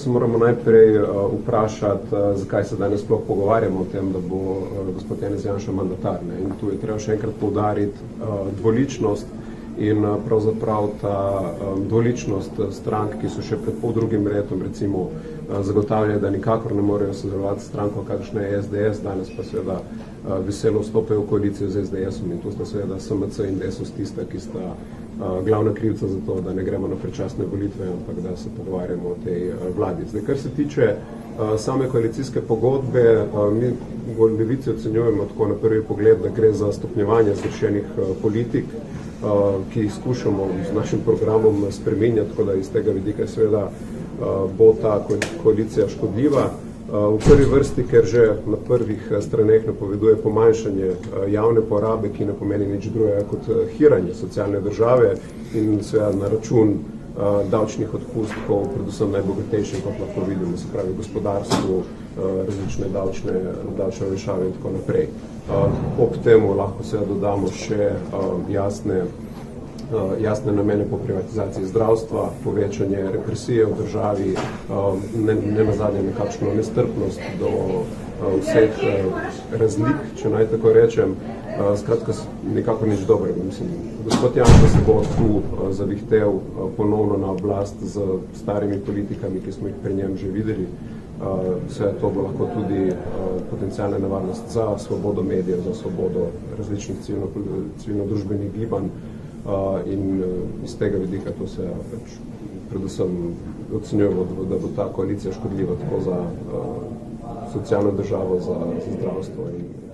se moramo najprej vprašati, zakaj se danes sploh pogovarjamo o tem, da bo gospod Janez Janša mandatar. In tu je treba še enkrat poudariti dvoličnost in pravzaprav ta dvoličnost strank, ki so še pred poldrugim letom recimo zagotavljali, da nikakor ne morejo sodelovati s stranko, kakšna je SDS, danes pa seveda veselo vstopajo v koalicijo z SDS-om in tu sta seveda SMC in Desus tista, ki sta glavna krivca za to, da ne gremo na predčasne volitve, ampak da se pogovarjamo o tej vladi. Zdaj, kar se tiče same koalicijske pogodbe, mi v Levici ocenjujemo tako na prvi pogled, da gre za stopnjevanje zgrešenih politik, ki jih skušamo z našim programom spreminjati, tako da iz tega vidika seveda bo ta koalicija škodljiva. V prvi vrsti, ker že na prvih straneh napoveduje pomanjšanje javne porabe, ki ne pomeni nič drugega kot hiranje socialne države in seveda na račun davčnih odpustkov, predvsem najbogatejšim, kot lahko vidimo, se pravi gospodarstvu, različne davčne olajšave in tako naprej. Ob temu lahko seveda dodamo še jasne namene po privatizaciji zdravstva, povečanje represije v državi, ne nazadnje nekakšno nestrpnost do vseh razlik, če naj tako rečem. Skratka, nekako nič dobrega. Gospod Janša se bo tu zavihtel ponovno na oblast z starimi politikami, ki smo jih pri njem že videli. Vse to bo lahko tudi potencijalna nevarnost za svobodo medijev, za svobodo različnih civilno-družbenih gibanj. In iz tega vidika to se predvsem ocenjujemo, da bo ta koalicija škodljiva tako za socialno državo, za zdravstvo in